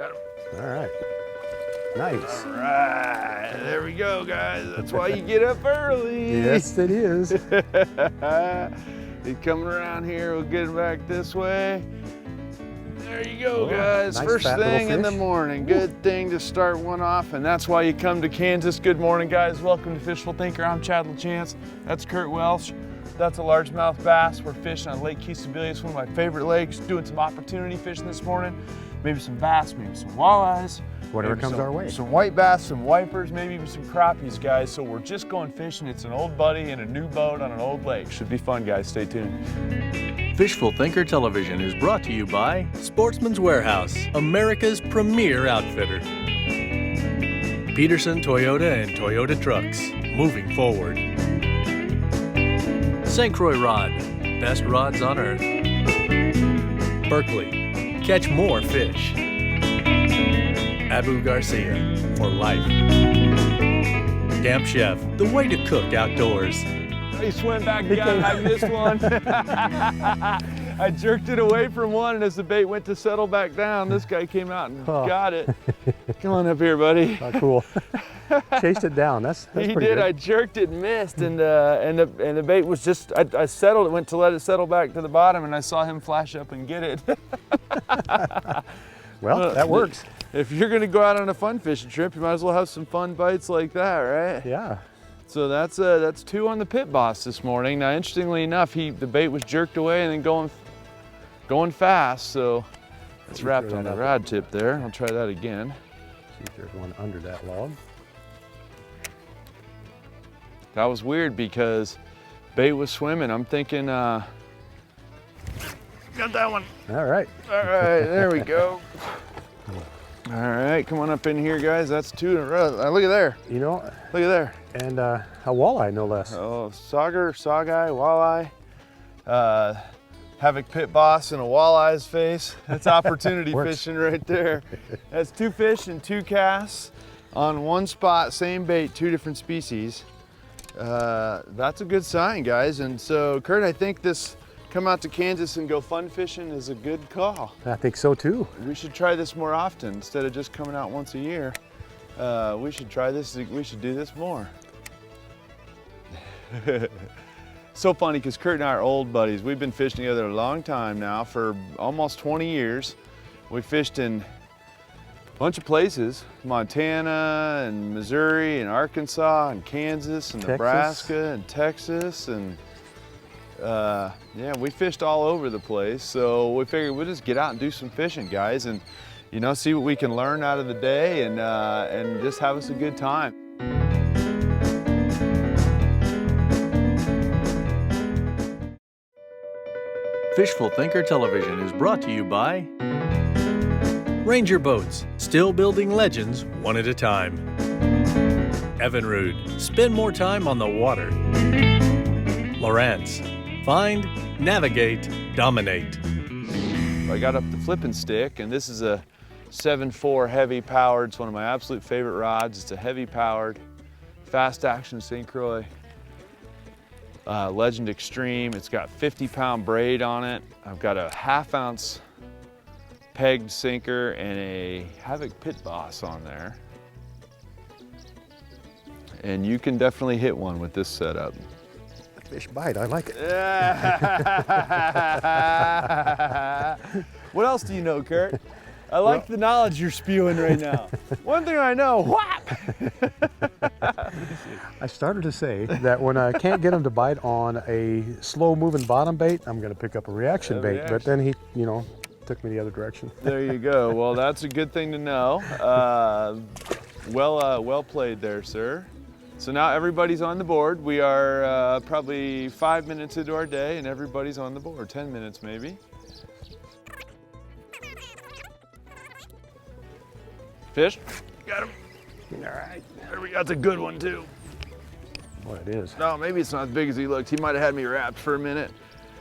Got him. All right. Nice. All right, there we go, guys. That's why you get up early. Yes, it is. He's coming around here. We'll get him back this way. There you go, guys. Nice First fat little thing in the fish. morning. Good thing to start one off, and that's why you come to Kansas. Good morning, guys. Welcome to Fishful Thinker. I'm Chad LaChance. That's Curtis Welch. That's a largemouth bass. We're fishing on Lake Keith Sebelius, one of my favorite lakes. Doing some opportunity fishing this morning. Maybe some bass, maybe some walleyes. Whatever comes our way. Some white bass, some wipers, maybe even some crappies, guys. So we're just going fishing. It's an old buddy in a new boat on an old lake. Should be fun, guys. Stay tuned. Fishful Thinker Television is brought to you by Sportsman's Warehouse, America's premier outfitter. Peterson Toyota and Toyota Trucks, moving forward. St. Croix Rod, best rods on earth. Berkeley, catch more fish. Abu Garcia, for life. Camp Chef, the way to cook outdoors. He swam back and got it. I missed one. I jerked it away from one, and as the bait went to settle back down, this guy came out and got it. Come on up here, buddy. Oh, cool. Chased it down. That's he pretty did. good. I jerked it, missed, and the bait was just. I settled it, went to let it settle back to the bottom, and I saw him flash up and get it. Well, that works. If you're gonna go out on a fun fishing trip, you might as well have some fun bites like that, right? Yeah. So that's two on the pit boss this morning. Now, interestingly enough, the bait was jerked away and then going fast. So it's wrapped on the rod tip there. I'll try that again. See if there's one under that log. That was weird because bait was swimming. I'm thinking, got that one. All right. All right, there we go. All right, come on up in here, guys. That's two in a row. Look at there. You know, Look at there. and a walleye, no less. Oh, sauger, sawguy, walleye, havoc pit boss and a walleye's face. That's opportunity Works. fishing right there. That's two fish and two casts on one spot, same bait, two different species. That's a good sign, guys. And so, Kurt, I think this come out to Kansas and go fun fishing is a good call. I think so too. We should try this more often instead of just coming out once a year. We should try this. We should do this more. So funny because Kurt and I are old buddies. We've been fishing together a long time now, for almost 20 years. We fished in a bunch of places, Montana and Missouri and Arkansas and Kansas and Texas. Nebraska and Texas, and yeah, we fished all over the place. So we figured we'll just get out and do some fishing, guys, and see what we can learn out of the day, and just have us a good time. Fishful Thinker Television is brought to you by Ranger Boats, still building legends one at a time. Evinrude, spend more time on the water. Lowrance, find, navigate, dominate. I got up the flipping stick, and this is a 7.4 heavy powered. It's one of my absolute favorite rods. It's a heavy powered, fast action St. Croix Legend Extreme. It's got 50-pound braid on it. I've got a 1/2 ounce pegged sinker and a Havoc Pit Boss on there. And you can definitely hit one with this setup. Fish bite, I like it. What else do you know, Kurt? I like the knowledge you're spewing right now. One thing I know, whap! I started to say that when I can't get him to bite on a slow-moving bottom bait, I'm going to pick up a reaction bait. But then he, took me the other direction. There you go. Well, that's a good thing to know. Well played there, sir. So now everybody's on the board. We are probably 5 minutes into our day, and everybody's on the board. 10 minutes maybe. Fish? Got him. All right. There we go. That's a good one too. What it is. No, maybe it's not as big as he looked. He might have had me wrapped for a minute.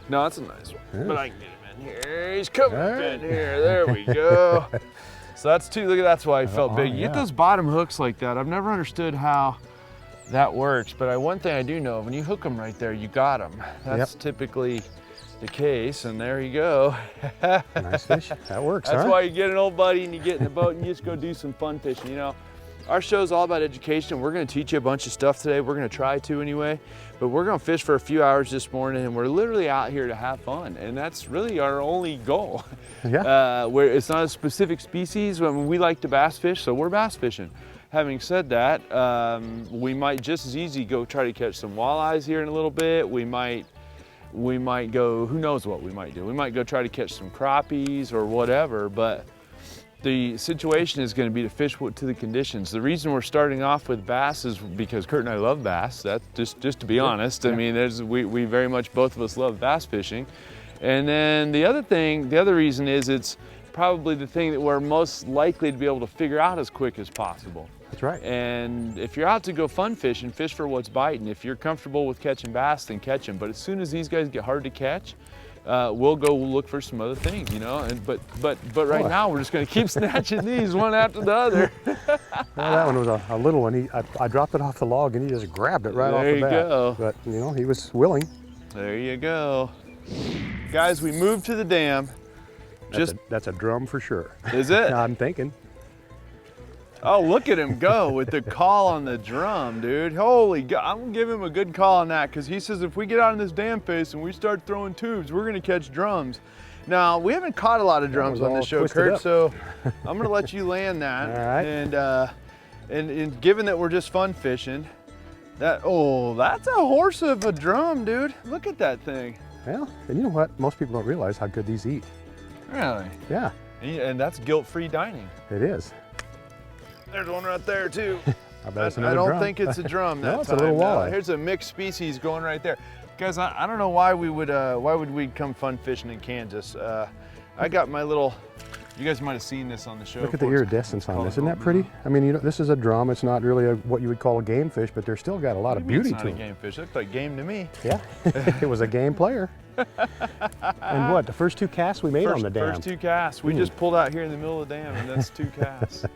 No, that's a nice one. Yeah. But I can get him in here. He's coming All up right. in here. There we go. So that's two. Look at that's why he felt big. You yeah. get those bottom hooks like that. I've never understood how that works, but one thing I do know, when you hook them right there, you got them. That's typically the case, and there you go. Nice fish. That works, That's huh? why you get an old buddy and you get in the boat and you just go do some fun fishing. You know, our show's all about education. We're going to teach you a bunch of stuff today. We're going to try to anyway, but we're going to fish for a few hours this morning, and we're literally out here to have fun, and that's really our only goal. Yeah. Where it's not a specific species. We like to bass fish, so we're bass fishing. Having said that, we might just as easy go try to catch some walleyes here in a little bit. We might go, who knows what we might do. We might go try to catch some crappies or whatever, but the situation is going to be to fish to the conditions. The reason we're starting off with bass is because Kurt and I love bass. That's just to be honest. I mean, we very much, both of us love bass fishing. And then the other reason is it's probably the thing that we're most likely to be able to figure out as quick as possible. That's right. And if you're out to go fun fishing, fish for what's biting. If you're comfortable with catching bass, then catch them. But as soon as these guys get hard to catch, we'll go look for some other things, you know. And but right now we're just going to keep snatching these one after the other. Well, that one was a little one. I dropped it off the log and he just grabbed it right off the bat. There you go. But you know, he was willing. There you go. Guys, we moved to the dam. That's a drum for sure. Is it? I'm thinking. Oh, look at him go with the call on the drum, dude. Holy God, I'm gonna give him a good call on that, because he says if we get out in this dam face and we start throwing tubes, we're gonna catch drums. Now, we haven't caught a lot of drums on this show, Kurt, so I'm gonna let you land that. All right. And given that we're just fun fishing, that's a horse of a drum, dude. Look at that thing. Well, and you know what? Most people don't realize how good these eat. Really? Yeah. And that's guilt-free dining. It is. There's one right there too. I bet it's I another don't drum. think it's a drum that No, it's time. a little walleye. Here's a mixed species going right there. Guys, I don't know why we would come fun fishing in Kansas. I got my little, you guys might have seen this on the show. Look at the iridescence on this. Isn't that pretty? I mean, you know, this is a drum. It's not really what you would call a game fish, but they're still got a lot of beauty to It's them. not a game fish. It looked like game to me. Yeah, it was a game player. And what, the first two casts we made on the dam? First two casts. We just pulled out here in the middle of the dam, and that's two casts.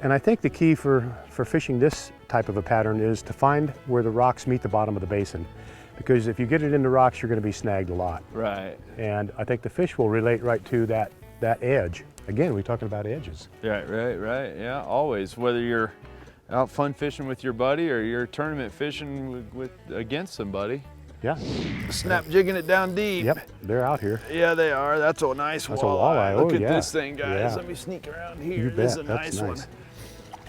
And I think the key for fishing this type of a pattern is to find where the rocks meet the bottom of the basin. Because if you get it into rocks, you're going to be snagged a lot. Right. And I think the fish will relate right to that edge. Again, we're talking about edges. Right. Yeah, always. Whether you're out fun fishing with your buddy or you're tournament fishing against somebody. Yeah. Snap jigging it down deep. Yep, they're out here. Yeah, they are. That's a nice That's walleye. a walleye. Look at yeah. this thing, guys. Yeah. Let me sneak around here. You This is bet. a That's nice one.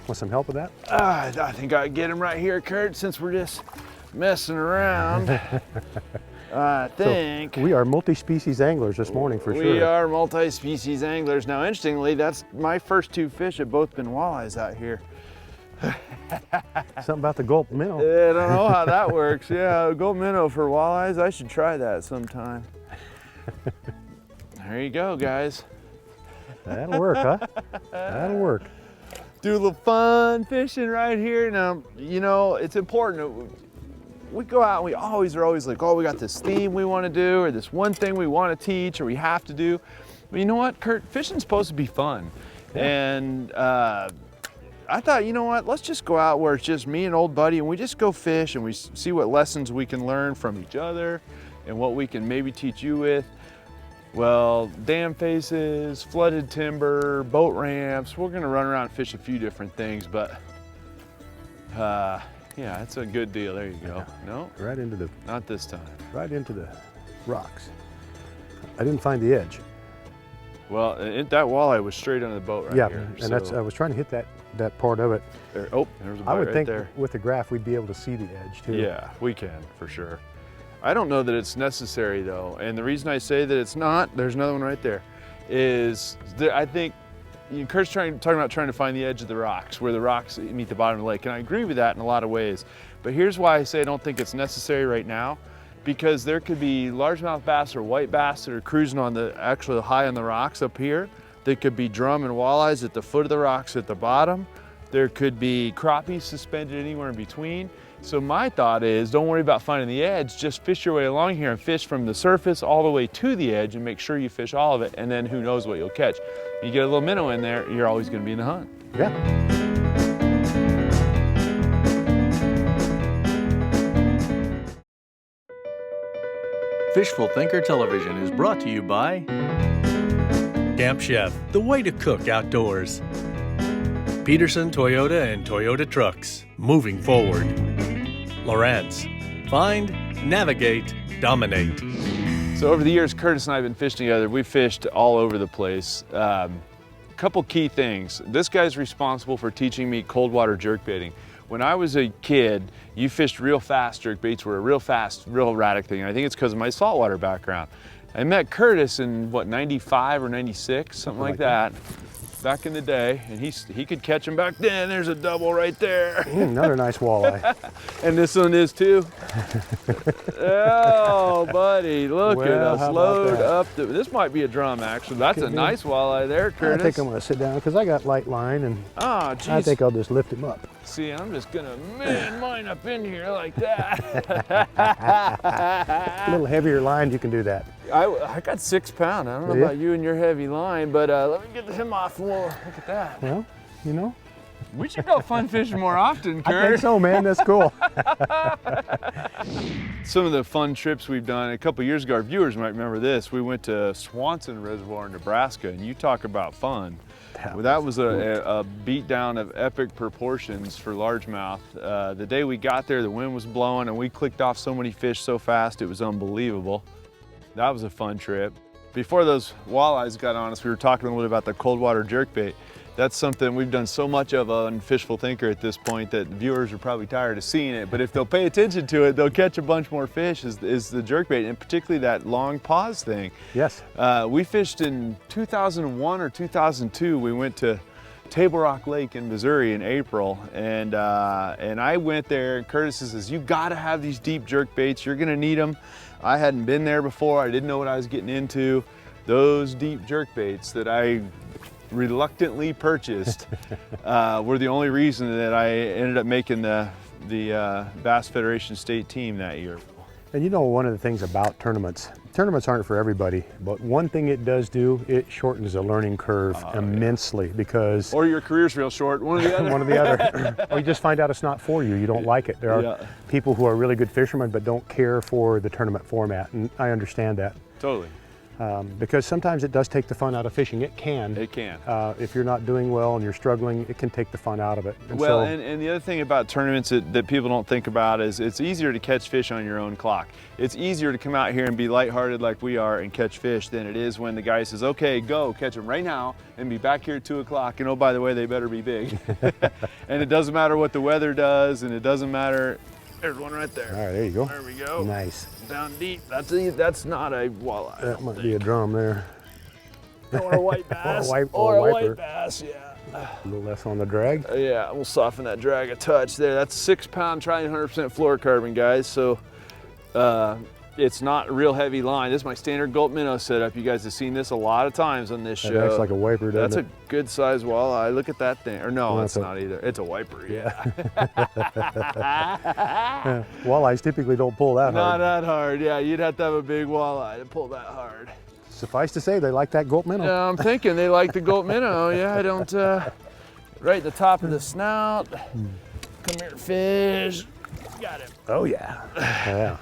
Want some help with that? I think I can get him right here, Kurt, since we're just messing around. I think. So we are multi-species anglers this morning for sure. We are multi-species anglers. Now, interestingly, that's my first two fish have both been walleyes out here. Something about the gulp minnow. I don't know how that works. Yeah, gold minnow for walleyes. I should try that sometime. There you go, guys. That'll work, huh? That'll work. Do a little fun fishing right here. Now, you know, it's important. We go out and we are always like, oh, we got this theme we want to do, or this one thing we want to teach, or we have to do. But you know what, Kurt? Fishing's supposed to be fun. Yeah. And I thought, you know what, let's just go out where it's just me and old buddy and we just go fish and we see what lessons we can learn from each other and what we can maybe teach you with. Well, dam faces, flooded timber, boat ramps. We're gonna run around and fish a few different things, but yeah, it's a good deal. There you go. No? Right into the, Not this time. right into the rocks. I didn't find the edge. Well, that walleye was straight under the boat right here. And that's, I was trying to hit that part of it. There, oh, there's a bite I would right think there. with the graph we'd be able to see the edge too. Yeah, we can, for sure. I don't know that it's necessary though, and the reason I say that it's not, there's another one right there, is that I think Kurt's talking about trying to find the edge of the rocks, where the rocks meet the bottom of the lake, and I agree with that in a lot of ways. But here's why I say I don't think it's necessary right now, because there could be largemouth bass or white bass that are cruising on actually high on the rocks up here. There could be drum and walleyes at the foot of the rocks at the bottom. There could be crappies suspended anywhere in between. So my thought is, don't worry about finding the edge, just fish your way along here and fish from the surface all the way to the edge and make sure you fish all of it, and then who knows what you'll catch. You get a little minnow in there, you're always gonna be in the hunt. Yeah. Fishful Thinker Television is brought to you by Camp Chef, the way to cook outdoors. Peterson Toyota and Toyota Trucks, moving forward. Lawrence, find, navigate, dominate. So over the years, Curtis and I have been fishing together. We've fished all over the place. Couple key things. This guy's responsible for teaching me cold water jerkbaiting. When I was a kid, you fished real fast. Jerkbaits were a real fast, real erratic thing. I think it's because of my saltwater background. I met Curtis in what, 95 or 96, something like that, back in the day, and he could catch them back then. There's a double right there. Another nice walleye. And this one is too. Oh, buddy, look at us load up. This might be a drum, actually. That's a nice walleye there, Curtis. I think I'm going to sit down because I got light line, and oh, geez. I think I'll just lift him up. See, I'm just going to man mine up in here like that. A little heavier line, you can do that. I got 6 pounds. I don't know about you and your heavy line, but let me get him off more. Look at that. Well, you know. We should go fun fishing more often, Kurt. I think so, man. That's cool. Some of the fun trips we've done, a couple years ago, our viewers might remember this. We went to Swanson Reservoir in Nebraska, and you talk about fun. That was a beatdown of epic proportions for largemouth. The day we got there, the wind was blowing, and we clicked off so many fish so fast, it was unbelievable. That was a fun trip. Before those walleyes got on us, we were talking a little bit about the cold water jerkbait. That's something we've done so much of on Fishful Thinker at this point that viewers are probably tired of seeing it, but if they'll pay attention to it, they'll catch a bunch more fish is the jerkbait, and particularly that long pause thing. Yes. We fished in 2001 or 2002. We went to Table Rock Lake in Missouri in April, and I went there, and Curtis says, you gotta have these deep jerkbaits, you're gonna need them. I hadn't been there before, I didn't know what I was getting into. Those deep jerkbaits that I reluctantly purchased were the only reason that I ended up making the Bass Federation state team that year. And you know, one of the things about tournaments aren't for everybody, but one thing it does do, it shortens the learning curve immensely because... Or your career's real short, one or the other. One or the other. Or you just find out it's not for you, you don't like it. There are people who are really good fishermen but don't care for the tournament format, and I understand that. Totally. Because sometimes it does take the fun out of fishing. It can. It can. If you're not doing well and you're struggling, it can take the fun out of it. And well, and the other thing about tournaments that people don't think about is it's easier to catch fish on your own clock. It's easier to come out here and be lighthearted like we are and catch fish than it is when the guy says, okay, go catch them right now and be back here at 2 o'clock. And oh, by the way, they better be big. And it doesn't matter what the weather does, and it doesn't matter. There's one right there. All right, there you go. There we go. Nice. Down deep. That's not a walleye. That might be a drum there. Or a white bass. or a white bass, yeah. A little less on the drag. Yeah, we'll soften that drag a touch there. That's 6 pound, trying 100% fluorocarbon, guys. So it's not a real heavy line. This is my standard gulp minnow setup. You guys have seen this a lot of times on this show. That acts like a wiper, doesn't it? That's a good sized walleye. Look at that thing. Or no, it's not either. It's a wiper, yeah. Walleyes typically don't pull that hard. Not that hard, yeah. You'd have to have a big walleye to pull that hard. Suffice to say, they like that gulp minnow. Yeah, I'm thinking they like the gulp minnow. Yeah, I don't, right at the top of the snout. Come here, fish. Got him. Oh, yeah. Yeah.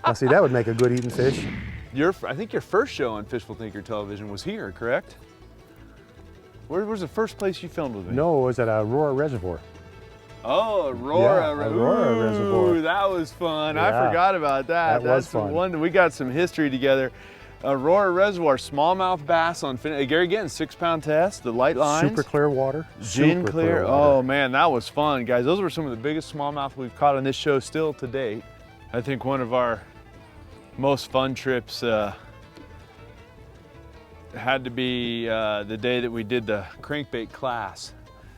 Now, see, that would make a good eating fish. I think your first show on Fishful Thinker Television was here, correct? Where was the first place you filmed with me? No, it was at Aurora Reservoir. Oh, Aurora. Yeah, Aurora Reservoir. That was fun. Yeah, I forgot about that. That's fun. One, we got some history together. Aurora Reservoir, smallmouth bass on Gary, again, 6 pound test, the light lines. Super clear water. Gin clear. Oh man, that was fun, guys. Those were some of the biggest smallmouth we've caught on this show still to date. I think one of our most fun trips had to be the day that we did the crankbait class.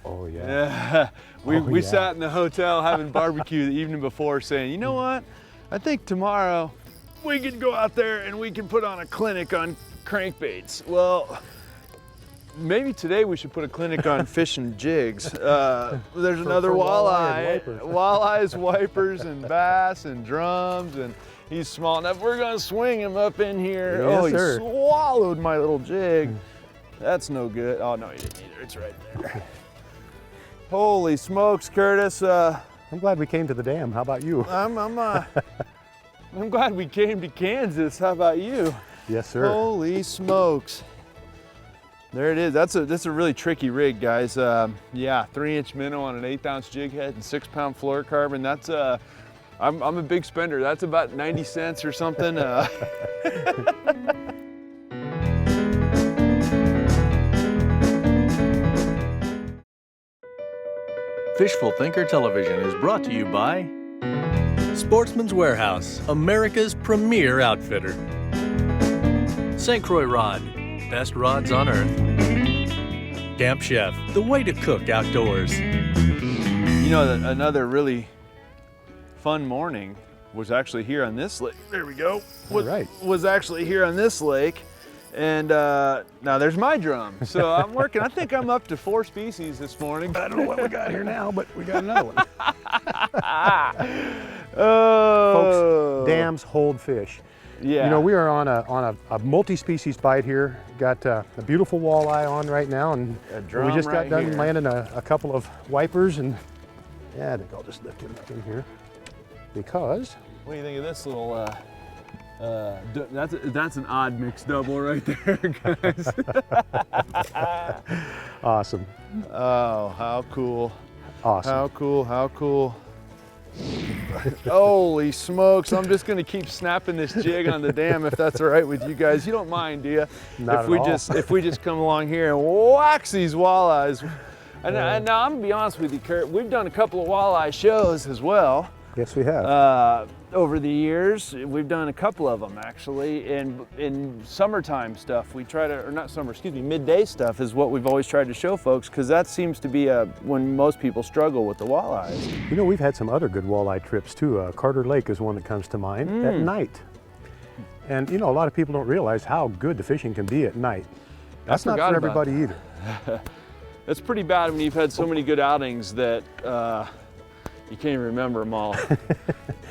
Oh yeah. We sat in the hotel having barbecue the evening before saying, you know what? I think tomorrow we can go out there and we can put on a clinic on crankbaits. Well, maybe today we should put a clinic on fishing jigs. There's another walleye. Walleyes, wipers, and bass, and drums, and he's small enough. We're gonna swing him up in here. Yes, he sir. Swallowed my little jig. That's no good. Oh no, he didn't either. It's right there. Holy smokes, Curtis. I'm glad we came to the dam. How about you? I'm glad we came to Kansas. How about you? Yes, sir. Holy smokes. There it is. That's a really tricky rig, guys. Yeah, 3-inch minnow on an 1/8-ounce jig head and 6-pound fluorocarbon. That's I'm a big spender. That's about 90 cents or something. Fishful Thinker Television is brought to you by Sportsman's Warehouse, America's premier outfitter. St. Croix Rod, best rods on earth. Camp Chef, the way to cook outdoors. You know, another really fun morning was actually here on this lake. There we go. Was actually here on this lake. And now there's my drum. So I'm working, I think I'm up to 4 species this morning. I don't know what we got here now, but we got another one. Oh. Folks, dams hold fish. Yeah. You know, we are on a multi-species bite here. Got a beautiful walleye on right now, and we just got done landing a couple of wipers, and yeah, I think I'll just lift him up in here because. What do you think of this little? That's an odd mixed double right there, guys. Awesome. Oh, how cool! Awesome. How cool! How cool! Holy smokes! I'm just gonna keep snapping this jig on the dam if that's all right with you guys. You don't mind, do you? Not at all. If we just come along here and wax these walleyes. And now I'm gonna be honest with you, Kurt. We've done a couple of walleye shows as well. Yes, we have. Over the years, we've done a couple of them actually. In summertime stuff, we try to, or not summer, excuse me, midday stuff is what we've always tried to show folks, because that seems to be when most people struggle with the walleyes. You know, we've had some other good walleye trips too. Carter Lake is one that comes to mind at night. And you know, a lot of people don't realize how good the fishing can be at night. That's not for everybody either. It's pretty bad when you've had so many good outings that you can't even remember them all.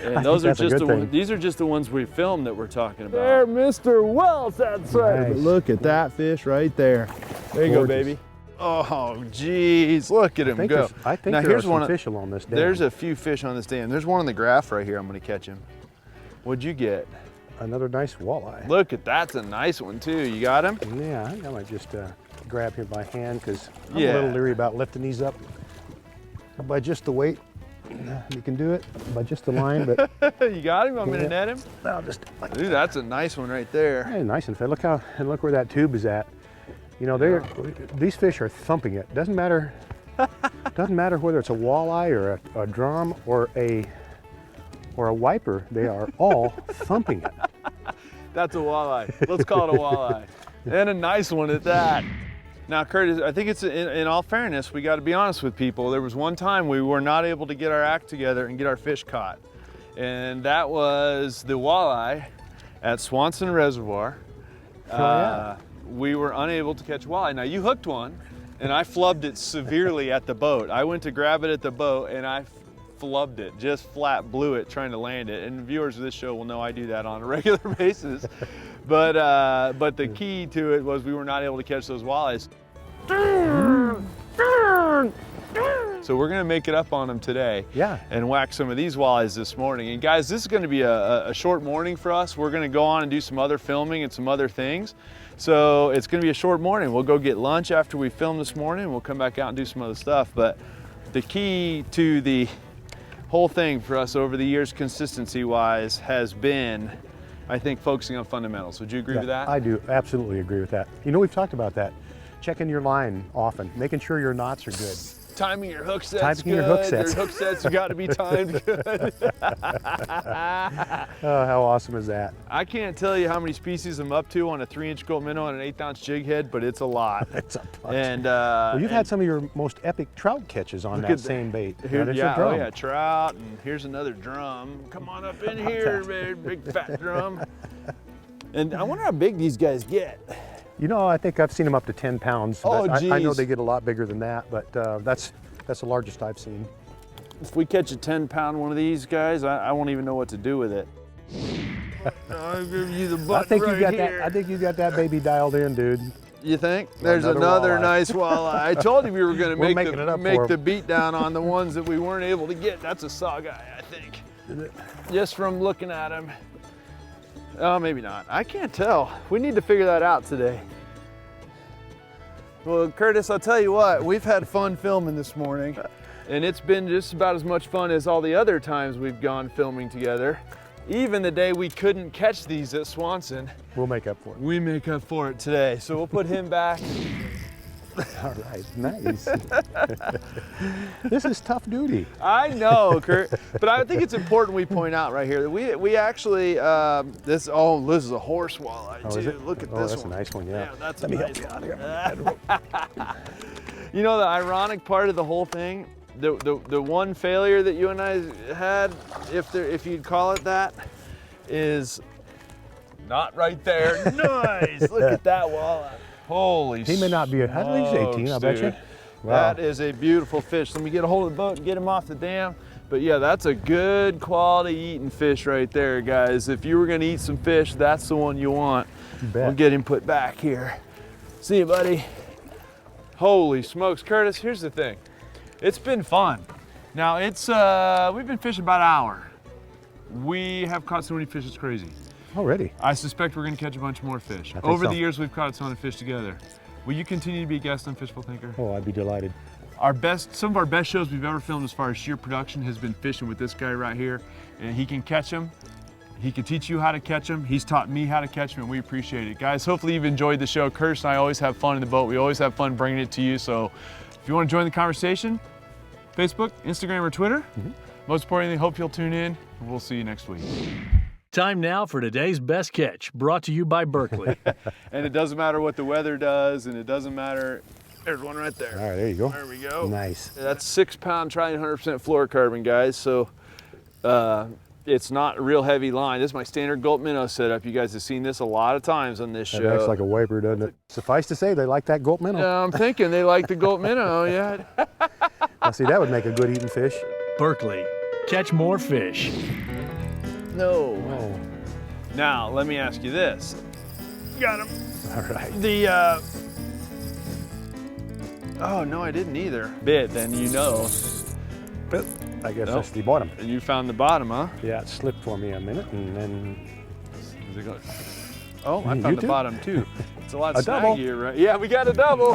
And those are just these are just the ones we filmed that we're talking about. There, Mr. Welch, that's right. Nice. Look at that fish right there. There you go, baby. Oh, geez, look at him go. I think now, there's some fish along this dam. There's a few fish on this dam. There's one on the graph right here. I'm going to catch him. What'd you get? Another nice walleye. Look at that's a nice one too. You got him? Yeah, I think I might just grab him by hand because I'm a little leery about lifting these up by just the weight. You can do it by just the line, but you got him. I'm gonna net him. I'll just. Dude, that's a nice one right there. Hey, nice and fed. Look where that tube is at. You know, these fish are thumping it. Doesn't matter whether it's a walleye or a drum or a wiper. They are all thumping it. That's a walleye. Let's call it a walleye, and a nice one at that. Now, Curtis, I think it's in all fairness, we got to be honest with people. There was one time we were not able to get our act together and get our fish caught, and that was the walleye at Swanson Reservoir. We were unable to catch walleye. Now, you hooked one, and I flubbed it severely at the boat. I went to grab it at the boat, and I flubbed it, just flat blew it trying to land it. And viewers of this show will know I do that on a regular basis. But the key to it was we were not able to catch those walleyes. So we're gonna make it up on them today. Yeah. And whack some of these walleyes this morning. And guys, this is gonna be a short morning for us. We're gonna go on and do some other filming and some other things. So it's gonna be a short morning. We'll go get lunch after we film this morning. We'll come back out and do some other stuff. But the key to the whole thing for us over the years, consistency-wise, has been, I think, focusing on fundamentals. Would you agree with that? I do absolutely agree with that. You know, we've talked about that. Checking your line often, making sure your knots are good. Timing your hook sets good. Your hook sets have got to be timed good. Oh, how awesome is that? I can't tell you how many species I'm up to on a 3-inch gold minnow and an 1/8-ounce jig head, but it's a lot. It's a bunch. And well, you've had some of your most epic trout catches on that same bait. Here, yeah, trout, and here's another drum. Come on up in here, big fat drum. And I wonder how big these guys get. You know, I think I've seen them up to 10 pounds. Oh, geez. I know they get a lot bigger than that, but that's the largest I've seen. If we catch a 10-pound one of these guys, I won't even know what to do with it. I'll give you the button I think right you got here. that. I think you got that baby dialed in, dude. You think? There's another walleye. nice walleye. I told you we were going to make the beat down on the ones that we weren't able to get. That's a saw guy, I think. Just from looking at him. Oh, maybe not. I can't tell. We need to figure that out today. Well, Curtis, I'll tell you what, we've had fun filming this morning, and it's been just about as much fun as all the other times we've gone filming together. Even the day we couldn't catch these at Swanson. We'll make up for it. We make up for it today. So we'll put him back. All right, nice. This is tough duty. I know, Kurt, but I think it's important we point out right here that we actually, this is a horse walleye too. Is it? Look at oh, this that's one. a nice one, yeah. Yeah, that's Let a me nice help one. you out here. You know, the ironic part of the whole thing, the one failure that you and I had, if you'd call it that, is not right there. Nice, look at that walleye. Holy He may not be a, how he's 18, I bet you. dude. Wow. That is a beautiful fish. Let me get a hold of the boat and get him off the dam. But yeah, that's a good quality eating fish right there, guys. If you were gonna eat some fish, that's the one you want. You bet. We'll get him put back here. See you, buddy. Holy smokes, Curtis, here's the thing. It's been fun. Now it's, we've been fishing about an hour. We have caught so many fish, it's crazy. Already. I suspect we're gonna catch a bunch more fish. think Over so. the years, we've caught a ton of fish together. Will you continue to be a guest on Fishful Thinker? Oh, I'd be delighted. Some of our best shows we've ever filmed as far as sheer production has been fishing with this guy right here. And he can catch them. He can teach you how to catch them. He's taught me how to catch them, and we appreciate it. Guys, hopefully you've enjoyed the show. Curtis and I always have fun in the boat. We always have fun bringing it to you. So if you want to join the conversation, Facebook, Instagram, or Twitter. Most importantly, hope you'll tune in. We'll see you next week. Time now for today's best catch, brought to you by Berkeley. And it doesn't matter what the weather does, and it doesn't matter. There's one right there. All right, there you go. There we go. Nice. That's 6 pound trying 100% fluorocarbon, guys. So it's not a real heavy line. This is my standard gulp minnow setup. You guys have seen this a lot of times on this show. That acts like a wiper, doesn't it? Suffice to say, they like that gulp minnow. I'm thinking they like the gulp minnow, yeah. Now, see, that would make a good eating fish. Berkeley, catch more fish. No. Oh, Now, let me ask you this. Got him. all right. Oh, no, I didn't either. Bit, then you know. But I guess Nope. that's the bottom. And you found the bottom, huh? Yeah, it slipped for me a minute, and then Is it going? Oh, I You found the too? bottle too. It's a lot A double. snaggier, right? Yeah, we got a double.